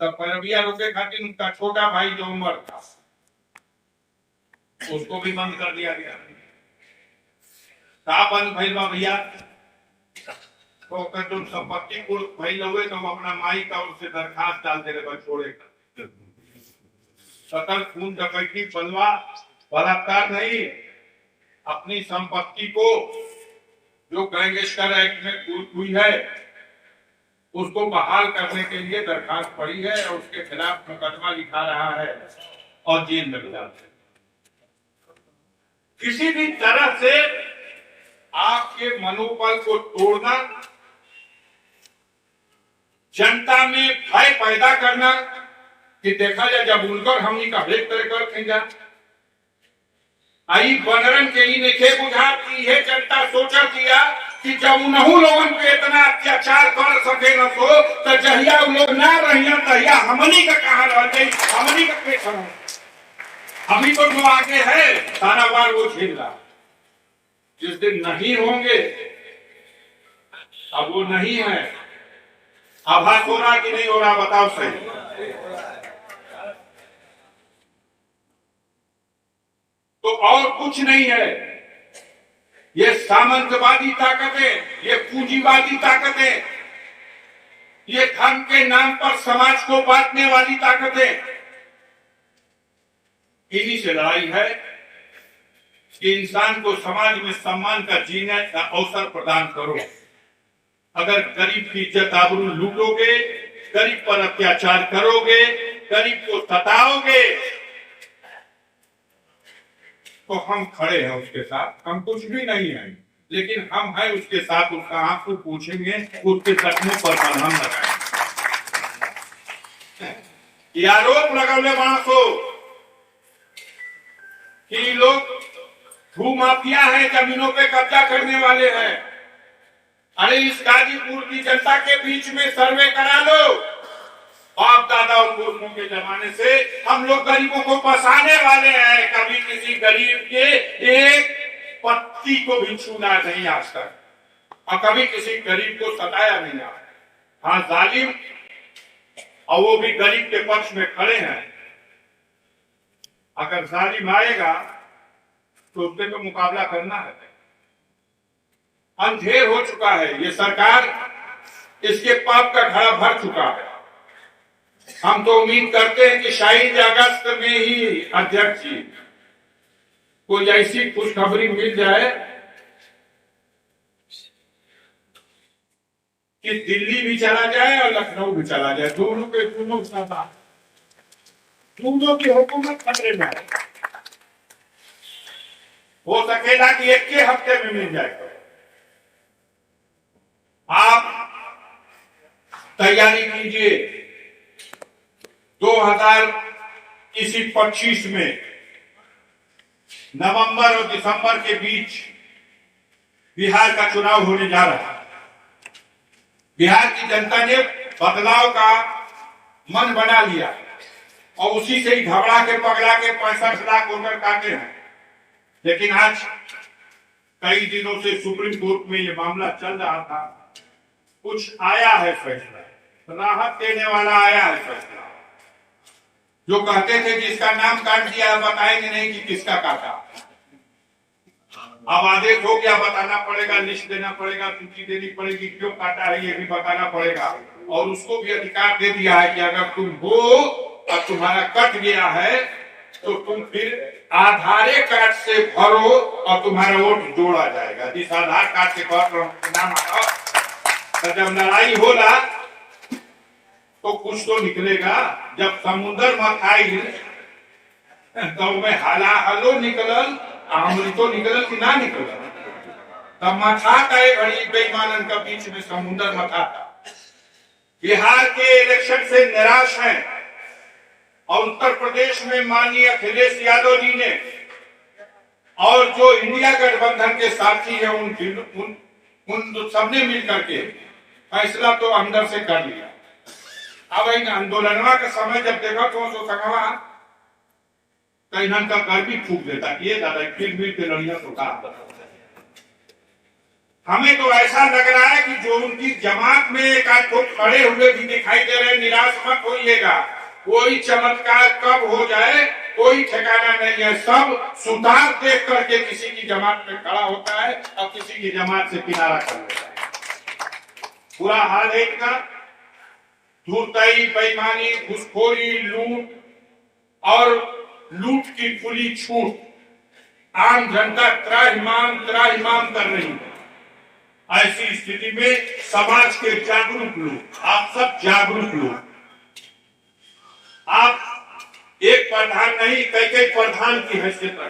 तब पैरविया रोके खातिर उनका छोटा भाई जो उमर था उसको भी बंद कर दिया गया। कहा बंद भइल बा भैया, तो तुम संपत्ति को भइल हुए तो अपना माई का उससे दरखास्त डाल दे रहे छोड़ेगा। कतल, खून, डकैती, बलवा, बलात्कार नहीं, अपनी संपत्ति को जो गैंगस्टर एक्ट में हुई है उसको बहाल करने के लिए दरखास्त पड़ी है और उसके खिलाफ मुकदमा लिखा रहा है और जेल में भी जाते हैं। किसी भी तरह से आपके मनोबल को तोड़ना, जनता में भय पैदा करना कि देखा जाए जब उनकर हमनी का भेद कर खेजा आई बनरन के ही नेखे बुझा कि यह जनता सोचा दिया कि जब उन्हों लोगन पे इतना अत्याचार कर सके न तो जहिया उन लोग ना रहिया तहिया हमनी का कहा रह गई, हमनी का पेश अभी तो जो आगे है सारा बार वो झेल रहा। जिस दिन नहीं होंगे, अब वो नहीं है, आभास हो रहा कि नहीं हो रहा बताओ सही। तो और कुछ नहीं है, ये सामंतवादी ताकतें, ये पूंजीवादी ताकतें, ये धर्म के नाम पर समाज को बांटने वाली ताकतें, इन्हीं से लड़ाई है कि इंसान को समाज में सम्मान का जीने का अवसर प्रदान करो। अगर गरीब की इज्जत आबरू लूटोगे, गरीब पर अत्याचार करोगे, गरीब को सताओगे, तो हम खड़े हैं उसके साथ। हम कुछ भी नहीं है, लेकिन हम हैं उसके साथ, उसका आंसू पूछेंगे, उसके जख्मों पर मलहम लगाएंगे। आरोप लगौले बांसो कि लोग भूमाफिया हैं, जमीनों पे कब्जा करने वाले हैं। अरे इस गाजीपुर की जनता के बीच में सर्वे करा लो। बाप दादा और पुरखों के जमाने से हम लोग गरीबों को बसाने वाले हैं। कभी किसी गरीब के एक पत्ती को भी छूना नहीं आज तक, और कभी किसी गरीब को सताया नहीं। हाँ, जालिम, और वो भी गरीब के पक्ष में खड़े हैं। अगर जालिम आएगा तो उससे तो मुकाबला करना है। अंधेर हो चुका है, ये सरकार इसके पाप का घड़ा भर चुका है। हम तो उम्मीद करते हैं कि शायद अगस्त में ही अध्यक्ष जी कोई ऐसी खुशखबरी मिल जाए कि दिल्ली भी चला जाए और लखनऊ भी चला जाए, दोनों के दोनों दोनों की हुकूमत खतरे में है। हो सकेगा कि एक के हफ्ते में मिल जाए। आप तैयारी कीजिए 2025 में नवंबर और दिसंबर के बीच बिहार का चुनाव होने जा रहा है। बिहार की जनता ने बदलाव का मन बना लिया और उसी से ही घबरा के पगला के 65 लाख वोटर काटे हैं। लेकिन आज कई दिनों से सुप्रीम कोर्ट में ये मामला चल रहा था, कुछ आया है फैसला, राहत देने वाला आया है फैसला। जो कहते थे जिसका नाम काट दिया बताएंगे नहीं कि किसका काटा, अब आदेश हो गया, बताना पड़ेगा, लिस्ट देना पड़ेगा, सूची देनी पड़ेगी, क्यों काटा है ये भी बताना पड़ेगा। और उसको भी अधिकार दे दिया है कि अगर तुम हो और तुम्हारा कट गया है तो तुम फिर आधार कार्ड से भरो और तुम्हारा वोट जोड़ा जाएगा। जिस आधार कार्ड से भर नाम आता, तो जब लड़ाई होला तो कुछ तो निकलेगा। जब समुद्र मथाई तो में हाला हलो निकलल, हमरी तो निकलल कि ना निकलल, तब मथा का घड़ी बेईमानन का बीच में समुद्र मथा था। बिहार के इलेक्शन से निराश हैं और उत्तर प्रदेश में माननीय अखिलेश यादव जी ने और जो इंडिया गठबंधन के साथी हैं उन सबने मिलकर के फैसला तो अंदर से कर लिया। अब इन आंदोलनवा के समय जब देखा तो संगवा कहीं का कर भी फूक देता, ये दादा फिर मिल के लड़िया तो कहा। हमें तो ऐसा लग रहा है कि जो उनकी जमात में एक आध तो खड़े हुए भी दिखाई दे रहे, निराश मत होइएगा। कोई चमत्कार कब हो जाए कोई ठिकाना नहीं है। सब सुतार देख करके किसी की जमात में खड़ा होता है और किसी की जमात से किनारा कर लेता है। बुरा हाल है इनका। धूर्तई, बेईमानी, घुसखोरी, लूट और लूट की खुली छूट आम जनता त्राहिमाम कर रही है। ऐसी स्थिति में समाज के जागरूक लोग, आप सब जागरूक लोग, आप एक प्रधान नहीं कई कई प्रधान की हैसियत